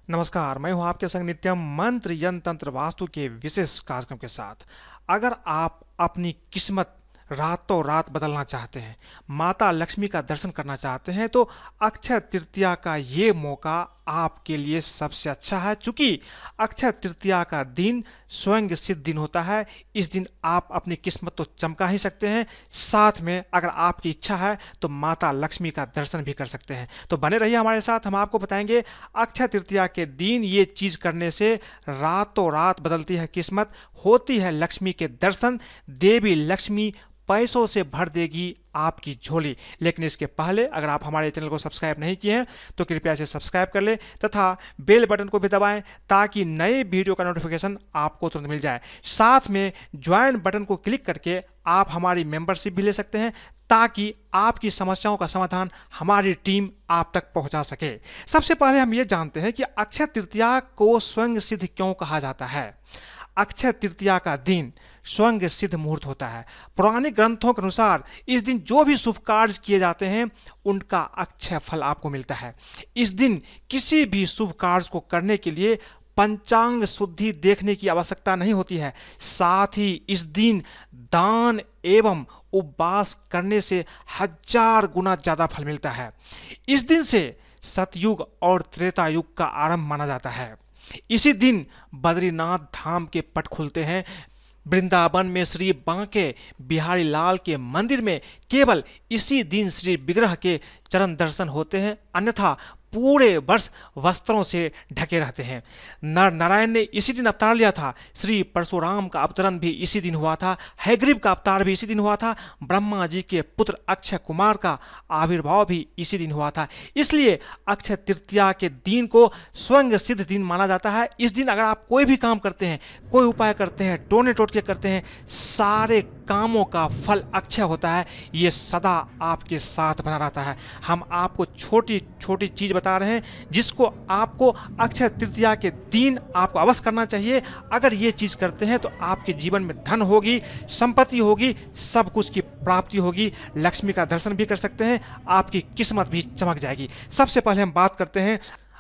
नमस्कार, मैं हूं आपके संग नित्यम मंत्र यंत्र तंत्र वास्तु के विशेष कार्यक्रम के साथ। अगर आप अपनी किस्मत रातों रात बदलना चाहते हैं, माता लक्ष्मी का दर्शन करना चाहते हैं, तो अक्षय तृतीया का ये मौका आपके लिए सबसे अच्छा है। चूंकि अक्षय तृतीया का दिन स्वयं सिद्ध दिन होता है। इस दिन आप अपनी किस्मत तो चमका ही सकते हैं, साथ में अगर आपकी इच्छा है तो माता लक्ष्मी का दर्शन भी कर सकते हैं। तो बने रहिए हमारे साथ, हम आपको बताएंगे अक्षय तृतीया के दिन ये चीज़ करने से रातों रात बदलती है किस्मत, होती है लक्ष्मी के दर्शन, देवी लक्ष्मी पैसों से भर देगी आपकी झोली। लेकिन इसके पहले अगर आप हमारे चैनल को सब्सक्राइब नहीं किए हैं तो कृपया इसे सब्सक्राइब कर लें तथा बेल बटन को भी दबाएं ताकि नए वीडियो का नोटिफिकेशन आपको तुरंत मिल जाए। साथ में ज्वाइन बटन को क्लिक करके आप हमारी मेंबरशिप भी ले सकते हैं ताकि आपकी समस्याओं का समाधान हमारी टीम आप तक पहुंचा सके। सबसे पहले हम ये जानते हैं कि अक्षय तृतीया को स्वयं सिद्ध क्यों कहा जाता है। अक्षय तृतीया का दिन स्वयं सिद्ध मुहूर्त होता है। पुराने ग्रंथों के अनुसार इस दिन जो भी शुभ कार्य किए जाते हैं उनका अक्षय फल आपको मिलता है। इस दिन किसी भी शुभ कार्य को करने के लिए पंचांग शुद्धि देखने की आवश्यकता नहीं होती है। साथ ही इस दिन दान एवं उपवास करने से 1000 गुना ज़्यादा फल मिलता है। इस दिन से सतयुग और त्रेता युग का आरंभ माना जाता है। इसी दिन बद्रीनाथ धाम के पट खुलते हैं। वृंदावन में श्री बांके बिहारी लाल के मंदिर में केवल इसी दिन श्री विग्रह के चरण दर्शन होते हैं, अन्यथा पूरे वर्ष वस्त्रों से ढके रहते हैं। नर नारायण ने इसी दिन अवतार लिया था। श्री परशुराम का अवतरण भी इसी दिन हुआ था। हैग्रीव का अवतार भी इसी दिन हुआ था। ब्रह्मा जी के पुत्र अक्षय कुमार का आविर्भाव भी इसी दिन हुआ था। इसलिए अक्षय तृतीया के दिन को स्वयं सिद्ध दिन माना जाता है। इस दिन अगर आप कोई भी काम करते हैं, कोई उपाय करते हैं, टोने टोटके करते हैं, सारे कामों का फल अक्षय होता है। ये सदा आपके साथ बना रहता है। हम आपको छोटी छोटी चीज़ बता रहे हैं जिसको आपको अक्षय तृतीया के दिन आपको अवश्य करना चाहिए। अगर ये चीज़ करते हैं तो आपके जीवन में धन होगी, संपत्ति होगी, सब कुछ की प्राप्ति होगी, लक्ष्मी का दर्शन भी कर सकते हैं, आपकी किस्मत भी चमक जाएगी। सबसे पहले हम बात करते हैं,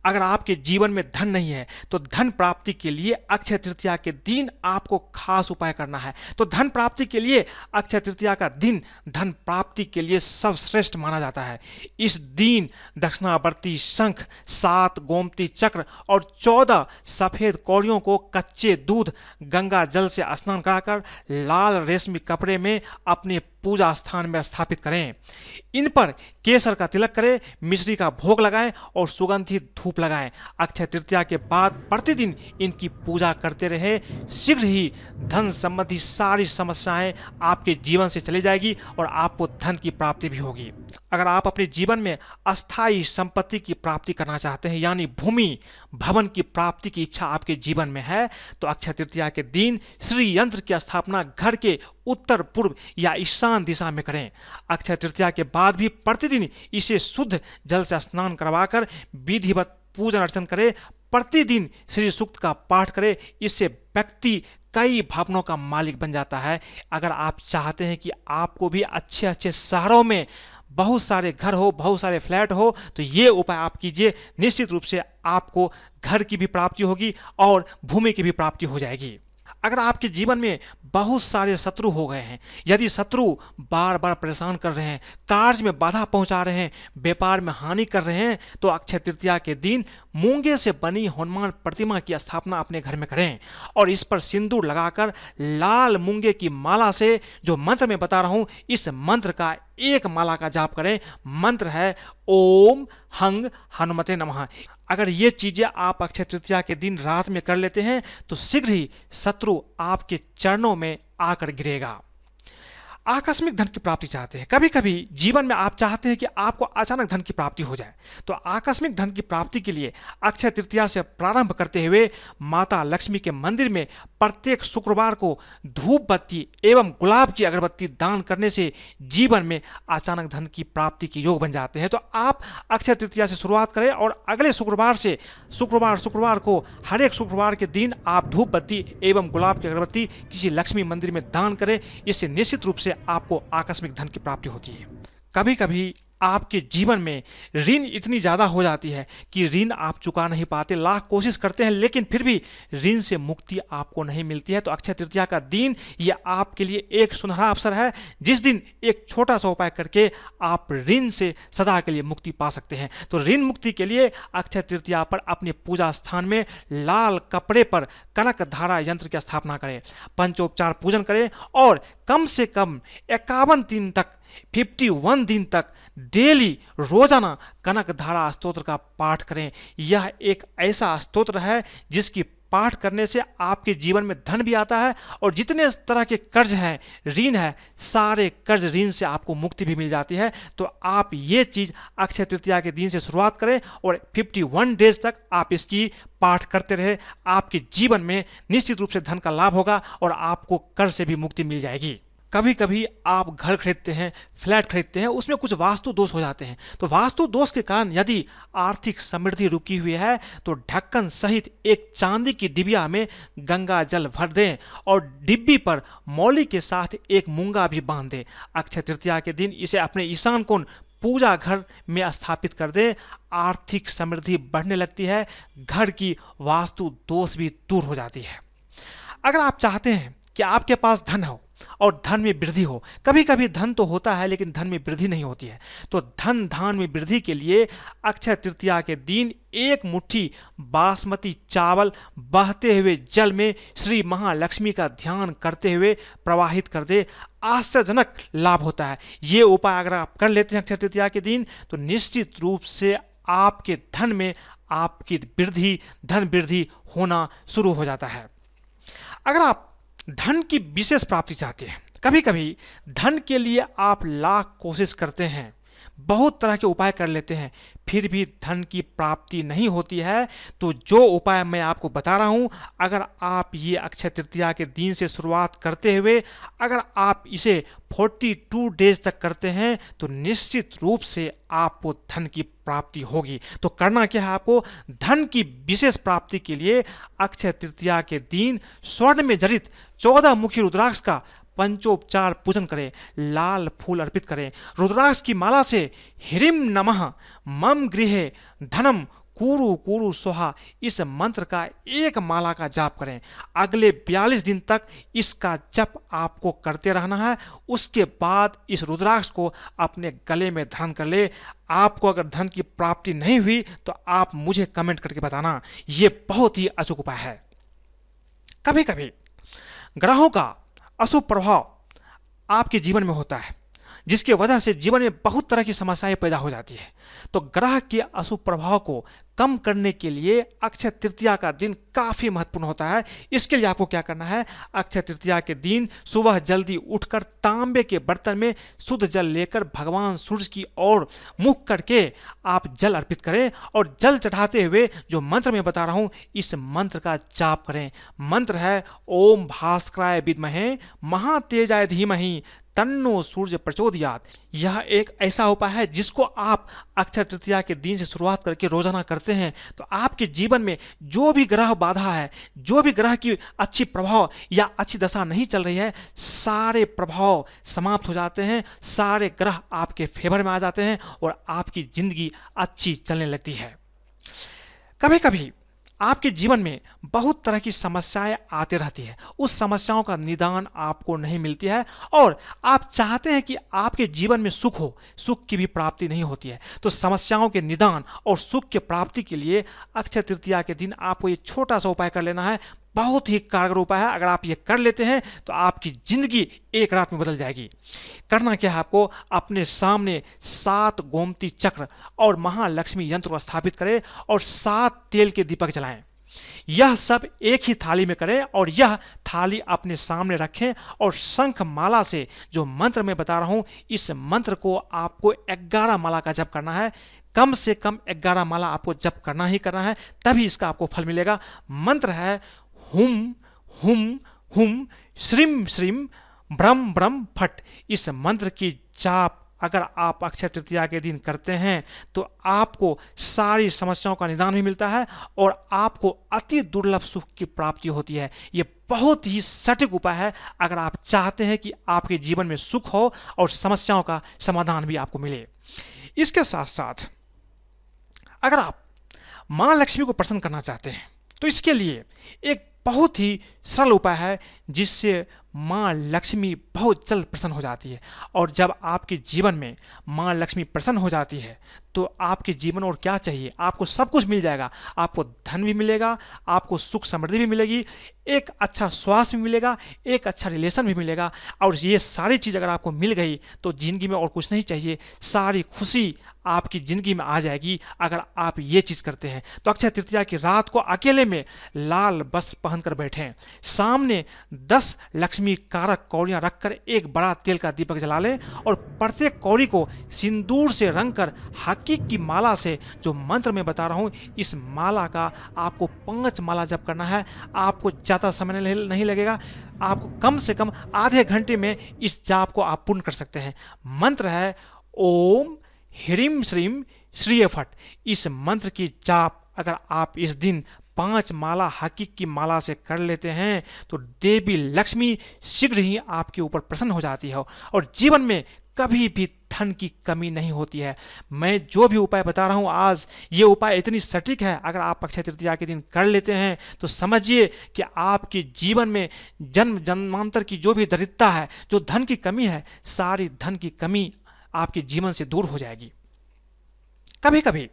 अगर आपके जीवन में धन नहीं है तो धन प्राप्ति के लिए अक्षय तृतीया के दिन आपको खास उपाय करना है। तो धन प्राप्ति के लिए अक्षय तृतीया का दिन धन प्राप्ति के लिए सर्वश्रेष्ठ माना जाता है। इस दिन दक्षिणावर्ती शंख, 7 गोमती चक्र और 14 सफ़ेद कौड़ियों को कच्चे दूध गंगा जल से स्नान कराकर लाल रेशमी कपड़े में अपने पूजा स्थान में स्थापित करें। इन पर केसर का तिलक करें, मिश्री का भोग लगाएं और सुगंधित धूप लगाएं। अक्षय तृतीया के बाद प्रतिदिन इनकी पूजा करते रहें। शीघ्र ही धन संबंधी सारी समस्याएं आपके जीवन से चली जाएगी और आपको धन की प्राप्ति भी होगी। अगर आप अपने जीवन में अस्थायी संपत्ति की प्राप्ति करना चाहते हैं, यानी भूमि भवन की प्राप्ति की इच्छा आपके जीवन में है, तो अक्षय तृतीया के दिन श्री यंत्र की स्थापना घर के उत्तर पूर्व या ईशान दिशा में करें। अक्षय तृतीया के बाद भी प्रतिदिन इसे शुद्ध जल से स्नान करवाकर विधिवत पूजन अर्चन करें। प्रतिदिन श्री सूक्त का पाठ करें। इससे व्यक्ति कई भवनों का मालिक बन जाता है। अगर आप चाहते हैं कि आपको भी अच्छे अच्छे शहरों में बहुत सारे घर हो, बहुत सारे फ्लैट हो, तो ये उपाय आप कीजिए। निश्चित रूप से आपको घर की भी प्राप्ति होगी और भूमि की भी प्राप्ति हो जाएगी। अगर आपके जीवन में बहुत सारे शत्रु हो गए हैं, यदि शत्रु बार बार परेशान कर रहे हैं, कार्य में बाधा पहुंचा रहे हैं, व्यापार में हानि कर रहे हैं, तो अक्षय तृतीया के दिन मूंगे से बनी हनुमान प्रतिमा की स्थापना अपने घर में करें और इस पर सिंदूर लगाकर लाल मूंगे की माला से जो मंत्र मैं बता रहा हूं, इस मंत्र का एक माला का जाप करें। मंत्र है ओम हंग हनुमते नमः। अगर ये चीज़ें आप अक्षय तृतीया के दिन रात में कर लेते हैं तो शीघ्र ही शत्रु आपके चरणों में आकर गिरेगा। आकस्मिक धन की प्राप्ति चाहते हैं, कभी कभी जीवन में आप चाहते हैं कि आपको अचानक धन की प्राप्ति हो जाए, तो आकस्मिक धन की प्राप्ति के लिए अक्षय तृतीया से प्रारंभ करते हुए माता लक्ष्मी के मंदिर में प्रत्येक शुक्रवार को धूप बत्ती एवं गुलाब की अगरबत्ती दान करने से जीवन में अचानक धन की प्राप्ति के योग बन जाते हैं। तो आप अक्षय तृतीया से शुरुआत करें और अगले शुक्रवार से शुक्रवार को हर एक शुक्रवार के दिन आप धूप बत्ती एवं गुलाब की अगरबत्ती किसी लक्ष्मी मंदिर में दान करें। इससे निश्चित रूप से आपको आकस्मिक धन की प्राप्ति होती है। कभी कभी आपके जीवन में ऋण इतनी ज़्यादा हो जाती है कि ऋण आप चुका नहीं पाते, लाख कोशिश करते हैं लेकिन फिर भी ऋण से मुक्ति आपको नहीं मिलती है। तो अक्षय तृतीया का दिन ये आपके लिए एक सुनहरा अवसर है, जिस दिन एक छोटा सा उपाय करके आप ऋण से सदा के लिए मुक्ति पा सकते हैं। तो ऋण मुक्ति के लिए अक्षय तृतीया पर अपने पूजा स्थान में लाल कपड़े पर कनक धारा यंत्र की स्थापना करें, पंचोपचार पूजन करें और कम से कम 51 दिन तक 51 दिन तक डेली रोजाना कनक धारा स्तोत्र का पाठ करें। यह एक ऐसा स्तोत्र है जिसकी पाठ करने से आपके जीवन में धन भी आता है और जितने तरह के कर्ज हैं, ऋण है, सारे कर्ज ऋण से आपको मुक्ति भी मिल जाती है। तो आप ये चीज़ अक्षय तृतीया के दिन से शुरुआत करें और 51 डेज तक आप इसकी पाठ करते रहे। आपके जीवन में निश्चित रूप से धन का लाभ होगा और आपको कर्ज से भी मुक्ति मिल जाएगी। कभी कभी आप घर खरीदते हैं, फ्लैट खरीदते हैं, उसमें कुछ वास्तु दोष हो जाते हैं। तो वास्तु दोष के कारण यदि आर्थिक समृद्धि रुकी हुई है तो ढक्कन सहित एक चांदी की डिबिया में गंगा जल भर दें और डिब्बी पर मौली के साथ एक मूंगा भी बांध दें। अक्षय तृतीया के दिन इसे अपने ईशान कोण पूजा घर में स्थापित कर दें। आर्थिक समृद्धि बढ़ने लगती है, घर की वास्तु दोष भी दूर हो जाती है। अगर आप चाहते हैं कि आपके पास धन हो और धन में वृद्धि हो, कभी कभी धन तो होता है लेकिन धन में वृद्धि नहीं होती है, तो धन धान में वृद्धि के लिए अक्षय तृतीया के दिन एक मुट्ठी बासमती चावल बहते हुए जल में श्री महालक्ष्मी का ध्यान करते हुए प्रवाहित कर दे। आश्चर्यजनक लाभ होता है। ये उपाय अगर आप कर लेते हैं अक्षय तृतीया के दिन तो निश्चित रूप से आपके धन में आपकी वृद्धि, धन वृद्धि होना शुरू हो जाता है। अगर आप धन की विशेष प्राप्ति चाहते हैं, कभी कभी धन के लिए आप लाख कोशिश करते हैं, बहुत तरह के उपाय कर लेते हैं, फिर भी धन की प्राप्ति नहीं होती है, तो जो उपाय मैं आपको बता रहा हूं, अगर आप ये अक्षय तृतीया के दिन से शुरुआत करते हुए अगर आप इसे 42 डेज तक करते हैं तो निश्चित रूप से आपको धन की प्राप्ति होगी। तो करना क्या है, आपको धन की विशेष प्राप्ति के लिए अक्षय तृतीया के दिन स्वर्ण में जड़ित 14 मुखी रुद्राक्ष का पंचोपचार पूजन करें, लाल फूल अर्पित करें। रुद्राक्ष की माला से ह्रीं नमः मम गृहे धनम कुरु कुरु स्वाहा इस मंत्र का एक माला का जाप करें। अगले 42 दिन तक इसका जप आपको करते रहना है। उसके बाद इस रुद्राक्ष को अपने गले में धारण कर ले। आपको अगर धन की प्राप्ति नहीं हुई तो आप मुझे कमेंट करके बताना। ये बहुत ही अचूक उपाय है। कभी कभी ग्रहों का अशुभ प्रभाव आपके जीवन में होता है, जिसकी वजह से जीवन में बहुत तरह की समस्याएं पैदा हो जाती है। तो ग्रह के अशुभ प्रभाव को कम करने के लिए अक्षय तृतीया का दिन काफ़ी महत्वपूर्ण होता है। इसके लिए आपको क्या करना है, अक्षय तृतीया के दिन सुबह जल्दी उठकर तांबे के बर्तन में शुद्ध जल लेकर भगवान सूर्य की ओर मुख करके आप जल अर्पित करें और जल चढ़ाते हुए जो मंत्र मैं बता रहा हूँ इस मंत्र का जाप करें। मंत्र है ओम भास्कराय विद्महे महातेजाय धीमहि तन्नो सूर्य प्रचोदयात्। यह एक ऐसा उपाय है जिसको आप अक्षय तृतीया के दिन से शुरुआत करके रोजाना करते हैं तो आपके जीवन में जो भी ग्रह बाधा है, जो भी ग्रह की अच्छी प्रभाव या अच्छी दशा नहीं चल रही है, सारे प्रभाव समाप्त हो जाते हैं, सारे ग्रह आपके फेवर में आ जाते हैं और आपकी जिंदगी अच्छी चलने लगती है। कभी कभी आपके जीवन में बहुत तरह की समस्याएं आती रहती है, उस समस्याओं का निदान आपको नहीं मिलती है और आप चाहते हैं कि आपके जीवन में सुख हो, सुख की भी प्राप्ति नहीं होती है। तो समस्याओं के निदान और सुख की प्राप्ति के लिए अक्षय तृतीया के दिन आपको ये छोटा सा उपाय कर लेना है। बहुत ही कारगर उपाय है। अगर आप ये कर लेते हैं तो आपकी जिंदगी एक रात में बदल जाएगी। करना क्या है, आपको अपने सामने 7 गोमती चक्र और महालक्ष्मी यंत्र को स्थापित करें और 7 तेल के दीपक जलाएं। यह सब एक ही थाली में करें और यह थाली अपने सामने रखें और शंख माला से जो मंत्र मैं बता रहा हूं इस मंत्र को आपको 11 माला का जप करना है। कम से कम 11 माला आपको जप करना ही करना है, तभी इसका आपको फल मिलेगा। मंत्र है हुम हुम हुम श्रीम श्रीम ब्रह्म ब्रह्म फट। इस मंत्र की जाप अगर आप अक्षय तृतीया के दिन करते हैं तो आपको सारी समस्याओं का निदान भी मिलता है और आपको अति दुर्लभ सुख की प्राप्ति होती है। ये बहुत ही सटीक उपाय है अगर आप चाहते हैं कि आपके जीवन में सुख हो और समस्याओं का समाधान भी आपको मिले। इसके साथ साथ अगर आप माँ लक्ष्मी को प्रसन्न करना चाहते हैं तो इसके लिए एक बहुत ही सरल उपाय है जिससे माँ लक्ष्मी बहुत जल्द प्रसन्न हो जाती है। और जब आपके जीवन में माँ लक्ष्मी प्रसन्न हो जाती है तो आपके जीवन और क्या चाहिए, आपको सब कुछ मिल जाएगा। आपको धन भी मिलेगा, आपको सुख समृद्धि भी मिलेगी, एक अच्छा स्वास्थ्य भी मिलेगा, एक अच्छा रिलेशन भी मिलेगा। और ये सारी चीज़ अगर आपको मिल गई तो ज़िंदगी में और कुछ नहीं चाहिए, सारी खुशी आपकी ज़िंदगी में आ जाएगी अगर आप ये चीज़ करते हैं। तो अक्षय तृतीया की रात को अकेले में लाल वस्त्र पहनकर बैठें, सामने 10 लक्ष्मी कारक कौड़ियाँ रखकर एक बड़ा तेल का दीपक जला लें और प्रत्येक कौड़ी को सिंदूर से रंगकर हकीक की माला से, जो मंत्र मैं बता रहा हूँ, इस माला का आपको 5 माला जप करना है। आपको ज़्यादा समय नहीं लगेगा, आपको कम से कम आधे घंटे में इस जाप को आप पूर्ण कर सकते हैं। मंत्र है ओम ह्रीम श्रीम श्रीय फट। इस मंत्र की जाप अगर आप इस दिन 5 माला हकीक की माला से कर लेते हैं तो देवी लक्ष्मी शीघ्र ही आपके ऊपर प्रसन्न हो जाती है और जीवन में कभी भी धन की कमी नहीं होती है। मैं जो भी उपाय बता रहा हूँ आज, ये उपाय इतनी सटीक है, अगर आप अक्षय तृतीया के दिन कर लेते हैं तो समझिए कि आपके जीवन में जन्म जन्मांतर की जो भी दरिद्रता है, जो धन की कमी है, सारी धन की कमी आपके जीवन से दूर हो जाएगी। कभी कभी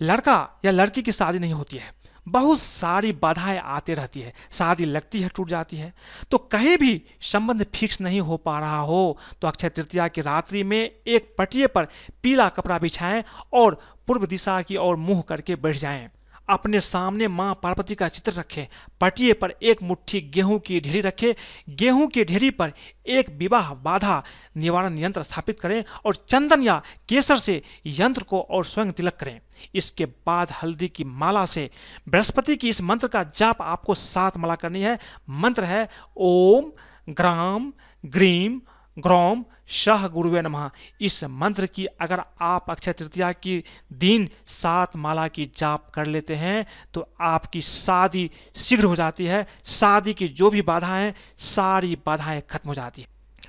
लड़का या लड़की की शादी नहीं होती है, बहुत सारी बाधाएं आती रहती है, शादी लगती है टूट जाती है, तो कहीं भी संबंध फिक्स नहीं हो पा रहा हो तो अक्षय तृतीया की रात्रि में एक पटिये पर पीला कपड़ा बिछाएं और पूर्व दिशा की ओर मुंह करके बैठ जाएं। अपने सामने मां पार्वती का चित्र रखें, पटिये पर एक मुट्ठी गेहूं की ढेरी रखें, गेहूं की ढेरी पर एक विवाह बाधा निवारण यंत्र स्थापित करें और चंदन या केसर से यंत्र को और स्वयं तिलक करें। इसके बाद हल्दी की माला से बृहस्पति की इस मंत्र का जाप आपको 7 माला करनी है। मंत्र है ओम ग्राम ग्रीम ग्रौम शाह गुरुवे नमः। इस मंत्र की अगर आप अक्षय तृतीया की दिन 7 माला की जाप कर लेते हैं तो आपकी शादी शीघ्र हो जाती है। शादी की जो भी बाधाएं हैं, सारी बाधाएं खत्म हो जाती है।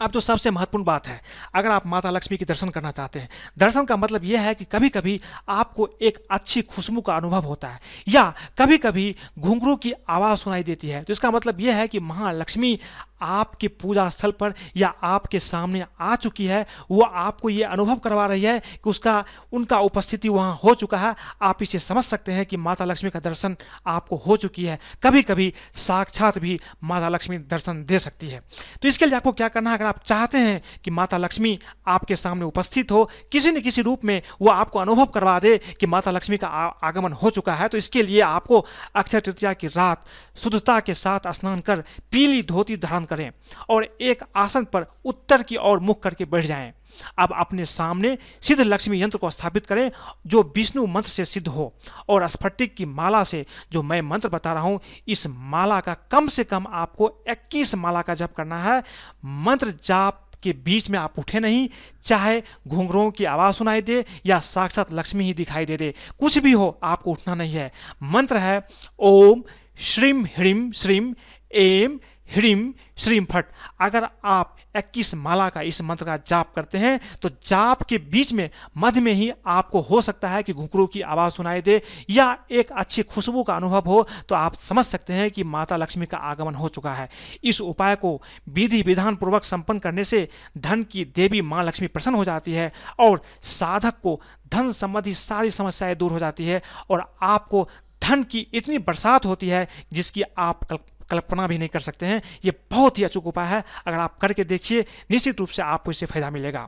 अब जो सबसे महत्वपूर्ण बात है, अगर आप माता लक्ष्मी के दर्शन करना चाहते हैं, दर्शन का मतलब यह है कि कभी कभी आपको एक अच्छी खुशबू का अनुभव होता है या कभी कभी घुंघरू की आवाज़ सुनाई देती है, तो इसका मतलब यह है कि महालक्ष्मी आपके पूजा स्थल पर या आपके सामने आ चुकी है। वो आपको ये अनुभव करवा रही है कि उनका उपस्थिति वहाँ हो चुका है। आप इसे समझ सकते हैं कि माता लक्ष्मी का दर्शन आपको हो चुकी है। कभी कभी साक्षात भी माता लक्ष्मी दर्शन दे सकती है। तो इसके लिए आपको क्या करना है, अगर आप चाहते हैं कि माता लक्ष्मी आपके सामने उपस्थित हो किसी न किसी रूप में, वो आपको अनुभव करवा दे कि माता लक्ष्मी का आगमन हो चुका है, तो इसके लिए आपको अक्षय तृतीया की रात शुद्धता के साथ स्नान कर पीली धोती धारण करें और एक आसन पर उत्तर की ओर मुख करके बैठ जाएं। अब अपने सामने सिद्ध लक्ष्मी यंत्र को स्थापित करें जो विष्णु मंत्र से सिद्ध हो और स्फटिक की माला से, जो मैं मंत्र बता रहा हूं, इस माला का कम से कम आपको 21 माला का जप करना है। मंत्र जाप के बीच में आप उठे नहीं, चाहे घुंघरुओं की आवाज़ सुनाई दे या साक्षात लक्ष्मी ही दिखाई दे, कुछ भी हो, आपको उठना नहीं है। मंत्र है ओम श्रीम ह्रीम श्रीम एम ह्रीम श्रीम फट। अगर आप 21 माला का इस मंत्र का जाप करते हैं तो जाप के बीच में मध्य में ही आपको हो सकता है कि घुंघरू की आवाज़ सुनाई दे या एक अच्छी खुशबू का अनुभव हो, तो आप समझ सकते हैं कि माता लक्ष्मी का आगमन हो चुका है। इस उपाय को विधि विधान पूर्वक संपन्न करने से धन की देवी माँ लक्ष्मी प्रसन्न हो जाती है और साधक को धन संबंधी सारी समस्याएं दूर हो जाती है और आपको धन की इतनी बरसात होती है जिसकी आप कल्पना भी नहीं कर सकते हैं। ये बहुत ही अचूक उपाय है, अगर आप करके देखिए निश्चित रूप से आपको इससे फायदा मिलेगा।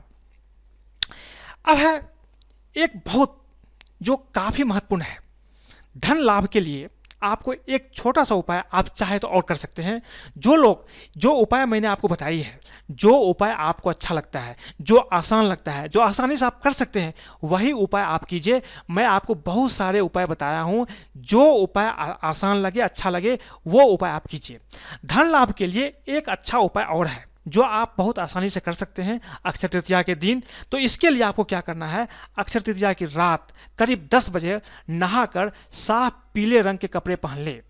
अब है एक बहुत जो काफी महत्वपूर्ण है, धन लाभ के लिए आपको एक छोटा सा उपाय आप चाहे तो और कर सकते हैं। जो उपाय मैंने आपको बताई है, जो उपाय आपको अच्छा लगता है, जो आसान लगता है, जो आसानी से आप कर सकते हैं, वही उपाय आप कीजिए। मैं आपको बहुत सारे उपाय बताया हूँ, जो उपाय आसान लगे, अच्छा लगे, वो उपाय आप कीजिए। धन लाभ के लिए एक अच्छा उपाय और है जो आप बहुत आसानी से कर सकते हैं अक्षय तृतीया के दिन। तो इसके लिए आपको क्या करना है, अक्षय तृतीया की रात करीब 10 बजे नहाकर साफ पीले रंग के कपड़े पहन ले,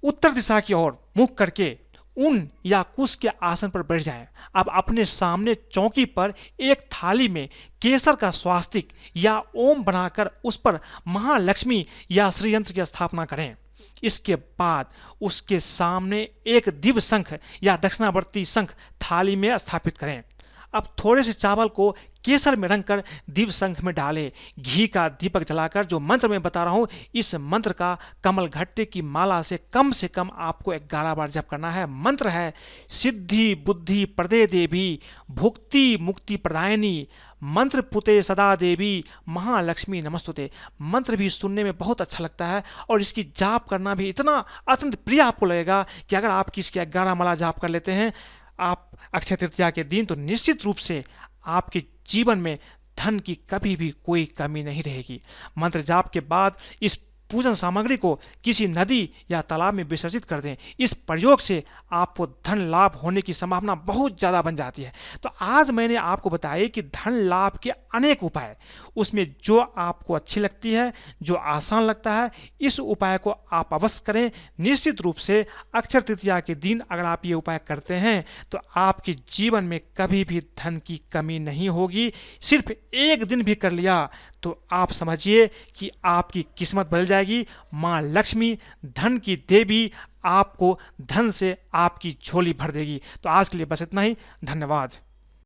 उत्तर दिशा की ओर मुख करके ऊन या कुश के आसन पर बैठ जाएं। अब अपने सामने चौकी पर एक थाली में केसर का स्वास्तिक या ओम बनाकर उस पर महालक्ष्मी या श्रीयंत्र की स्थापना करें। इसके बाद उसके सामने एक दिव्य शंख या दक्षिणावर्ती शंख थाली में स्थापित करें। अब थोड़े से चावल को केसर में रंग कर दिव्य शंख में डालें। घी का दीपक जलाकर जो मंत्र मैं बता रहा हूँ, इस मंत्र का कमल घट्टे की माला से कम आपको 11 बार जप करना है। मंत्र है सिद्धि बुद्धि प्रदे देवी भुक्ति मुक्ति प्रदायिनी मंत्र पुते सदा देवी महालक्ष्मी नमस्तुते। मंत्र भी सुनने में बहुत अच्छा लगता है और इसकी जाप करना भी इतना अत्यंत प्रिय आपको लगेगा कि अगर आप इसकी 11 माला जाप कर लेते हैं आप अक्षय तृतीया के दिन, तो निश्चित रूप से आपके जीवन में धन की कभी भी कोई कमी नहीं रहेगी। मंत्र जाप के बाद इस पूजन सामग्री को किसी नदी या तालाब में विसर्जित कर दें। इस प्रयोग से आपको धन लाभ होने की संभावना बहुत ज़्यादा बन जाती है। तो आज मैंने आपको बताया कि धन लाभ के अनेक उपाय, उसमें जो आपको अच्छी लगती है, जो आसान लगता है, इस उपाय को आप अवश्य करें। निश्चित रूप से अक्षय तृतीया के दिन अगर आप ये उपाय करते हैं तो आपके जीवन में कभी भी धन की कमी नहीं होगी। सिर्फ एक दिन भी कर लिया तो आप समझिए कि आपकी किस्मत बदल जाएगी। माँ लक्ष्मी धन की देवी आपको धन से आपकी झोली भर देगी। तो आज के लिए बस इतना ही। धन्यवाद।